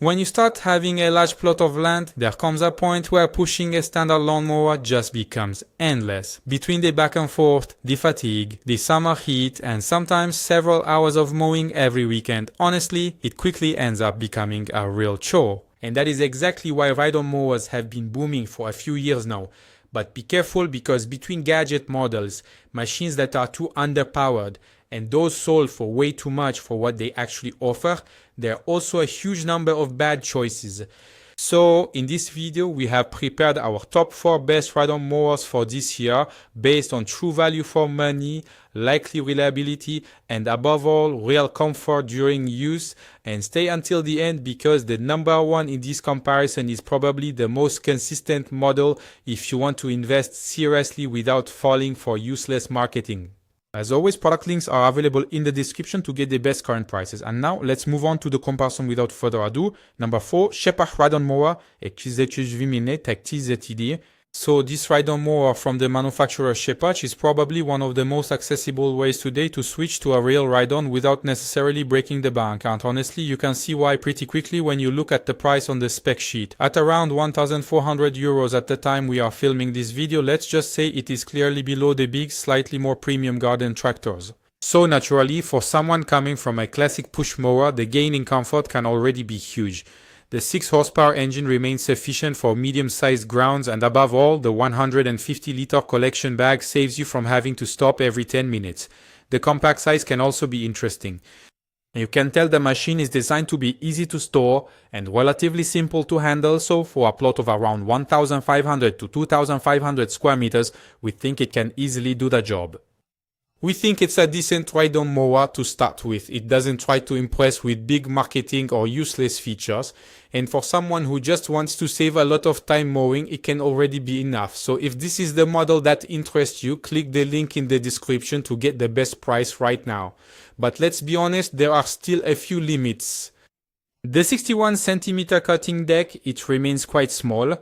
When you start having a large plot of land, there comes a point where pushing a standard lawnmower just becomes endless. Between the back and forth, the fatigue, the summer heat, and sometimes several hours of mowing every weekend, honestly, it quickly ends up becoming a real chore. And that is exactly why ride-on mowers have been booming for a few years now. But be careful, because between gadget models, machines that are too underpowered, and those sold for way too much for what they actually offer, there are also a huge number of bad choices. So in this video, we have prepared our top 4 best ride-on mowers for this year based on true value for money, likely reliability, and above all, real comfort during use. And stay until the end, because the number 1 in this comparison is probably the most consistent model if you want to invest seriously without falling for useless marketing. As always, product links are available in the description to get the best current prices. And now, let's move on to the comparison without further ado. Number 4, Scheppach ride-on mower, e 240 tek 10 So this ride-on mower from the manufacturer Scheppach is probably one of the most accessible ways today to switch to a real ride-on without necessarily breaking the bank. And honestly, you can see why pretty quickly when you look at the price on the spec sheet. At around 1,400 euros at the time we are filming this video, let's just say it is clearly below the big, slightly more premium garden tractors. So naturally, for someone coming from a classic push mower, the gain in comfort can already be huge. The 6 horsepower engine remains sufficient for medium-sized grounds, and above all, the 150-liter collection bag saves you from having to stop every 10 minutes. The compact size can also be interesting. You can tell the machine is designed to be easy to store and relatively simple to handle, so for a plot of around 1,500 to 2,500 square meters, we think it can easily do the job. We think it's a decent ride-on mower to start with. It doesn't try to impress with big marketing or useless features. And for someone who just wants to save a lot of time mowing, it can already be enough. So if this is the model that interests you, click the link in the description to get the best price right now. But let's be honest, there are still a few limits. The 61 centimeter cutting deck, it remains quite small.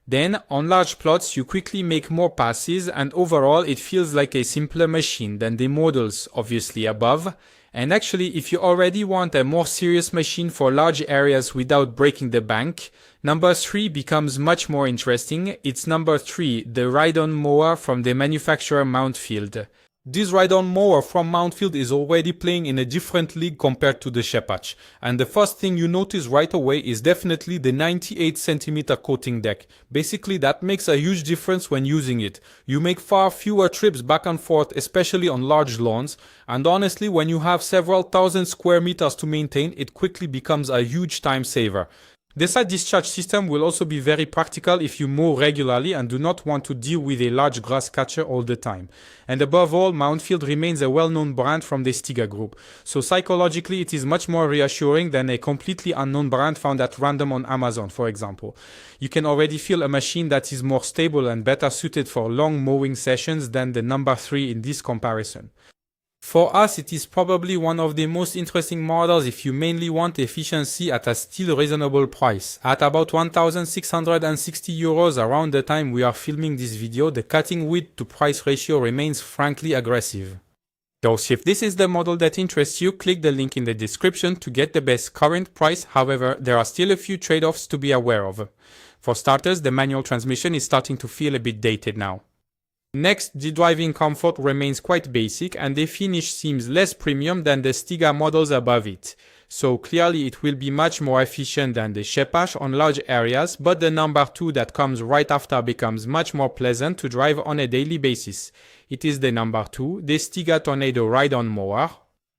Then, on large plots, you quickly make more passes, and overall it feels like a simpler machine than the models obviously above. And actually, if you already want a more serious machine for large areas without breaking the bank, number 3 becomes much more interesting. It's number 3, the ride-on mower from the manufacturer Mountfield. This ride-on mower from Mountfield is already playing in a different league compared to the Scheppach. And the first thing you notice right away is definitely the 98 centimeter coating deck. Basically, that makes a huge difference when using it. You make far fewer trips back and forth, especially on large lawns. And honestly, when you have several thousand square meters to maintain, it quickly becomes a huge time saver. The side discharge system will also be very practical if you mow regularly and do not want to deal with a large grass catcher all the time. And above all, Mountfield remains a well-known brand from the STIGA group. So psychologically, it is much more reassuring than a completely unknown brand found at random on Amazon, for example. You can already feel a machine that is more stable and better suited for long mowing sessions than the number 3 in this comparison. For us, it is probably one of the most interesting models if you mainly want efficiency at a still reasonable price. At about 1,660 euros around the time we are filming this video, the cutting width to price ratio remains frankly aggressive. So if this is the model that interests you, click the link in the description to get the best current price. However, there are still a few trade-offs to be aware of. For starters, the manual transmission is starting to feel a bit dated now. Next, the driving comfort remains quite basic, and the finish seems less premium than the STIGA models above it. So clearly it will be much more efficient than the Scheppach on large areas, but the number 2 that comes right after becomes much more pleasant to drive on a daily basis. It is the number 2, the STIGA Tornado ride-on mower.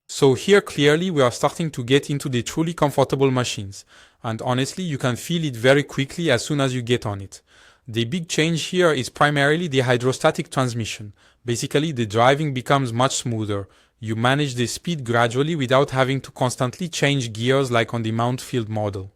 So here clearly we are starting to get into the truly comfortable machines. And honestly, you can feel it very quickly as soon as you get on it. The big change here is primarily the hydrostatic transmission. Basically, the driving becomes much smoother. You manage the speed gradually without having to constantly change gears like on the Mountfield model.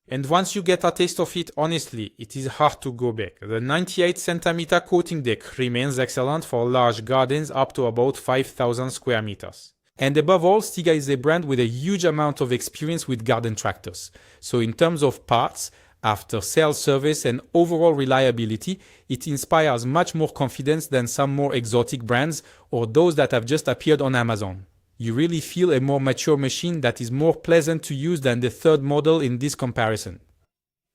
And once you get a taste of it, honestly, it is hard to go back. The 98 centimeter coating deck remains excellent for large gardens up to about 5,000 square meters. And above all, STIGA is a brand with a huge amount of experience with garden tractors. So in terms of parts, after sales service and overall reliability, it inspires much more confidence than some more exotic brands or those that have just appeared on Amazon. You really feel a more mature machine that is more pleasant to use than the third model in this comparison.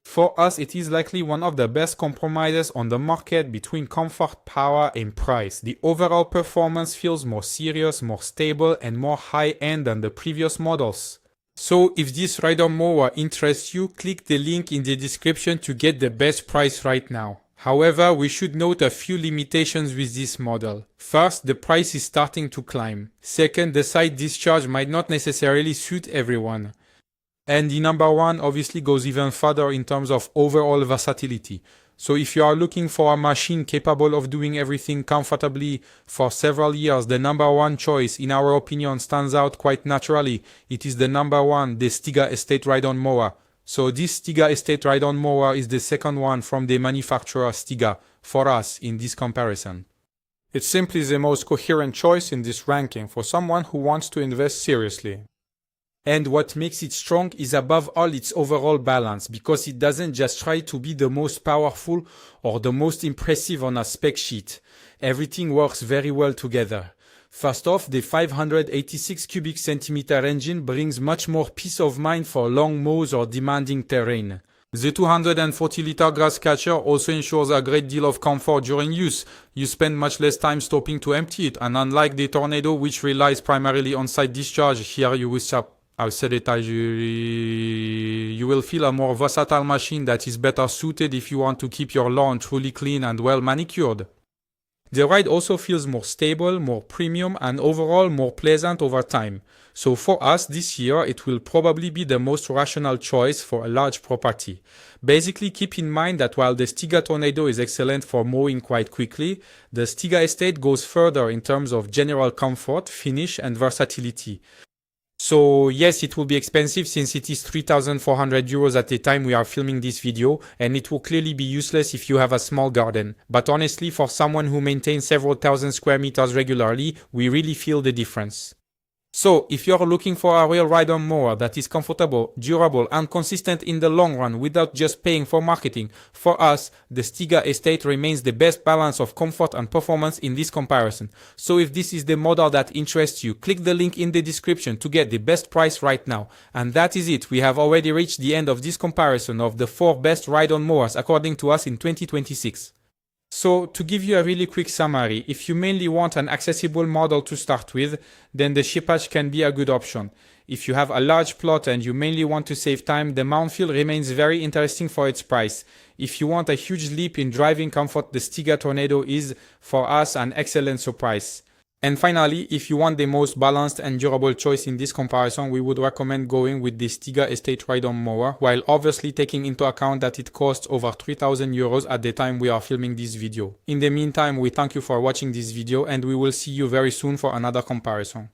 For us, it is likely one of the best compromises on the market between comfort, power, and price. The overall performance feels more serious, more stable, and more high-end than the previous models. So if this rider mower interests you, click the link in the description to get the best price right now. However, we should note a few limitations with this model. First, the price is starting to climb. Second, the side discharge might not necessarily suit everyone. And the number one obviously goes even further in terms of overall versatility. So if you are looking for a machine capable of doing everything comfortably for several years, the number one choice, in our opinion, stands out quite naturally. It is the number one, the STIGA Estate ride-on mower. So this STIGA Estate ride-on mower is the second one from the manufacturer STIGA for us in this comparison. It's simply the most coherent choice in this ranking for someone who wants to invest seriously. And what makes it strong is above all its overall balance, because it doesn't just try to be the most powerful or the most impressive on a spec sheet. Everything works very well together. First off, the 586 cubic centimeter engine brings much more peace of mind for long mows or demanding terrain. The 240-liter grass catcher also ensures a great deal of comfort during use. You spend much less time stopping to empty it, and unlike the Tornado, which relies primarily on side discharge, here you will feel a more versatile machine that is better suited if you want to keep your lawn truly clean and well manicured. The ride also feels more stable, more premium, and overall more pleasant over time. So for us this year, it will probably be the most rational choice for a large property. Basically, keep in mind that while the STIGA Tornado is excellent for mowing quite quickly, the STIGA Estate goes further in terms of general comfort, finish, and versatility. So yes, it will be expensive since it is 3,400 euros at the time we are filming this video, and it will clearly be useless if you have a small garden. But honestly, for someone who maintains several thousand square meters regularly, we really feel the difference. So, if you're looking for a real ride-on mower that is comfortable, durable, and consistent in the long run without just paying for marketing, for us, the STIGA Estate remains the best balance of comfort and performance in this comparison. So if this is the model that interests you, click the link in the description to get the best price right now. And that is it. We have already reached the end of this comparison of the 4 best ride-on mowers according to us in 2026. So, to give you a really quick summary, if you mainly want an accessible model to start with, then the Scheppach can be a good option. If you have a large plot and you mainly want to save time, the Mountfield remains very interesting for its price. If you want a huge leap in driving comfort, the STIGA Tornado is, for us, an excellent surprise. And finally, if you want the most balanced and durable choice in this comparison, we would recommend going with the STIGA Estate ride-on mower, while obviously taking into account that it costs over 3,000 euros at the time we are filming this video. In the meantime, we thank you for watching this video, and we will see you very soon for another comparison.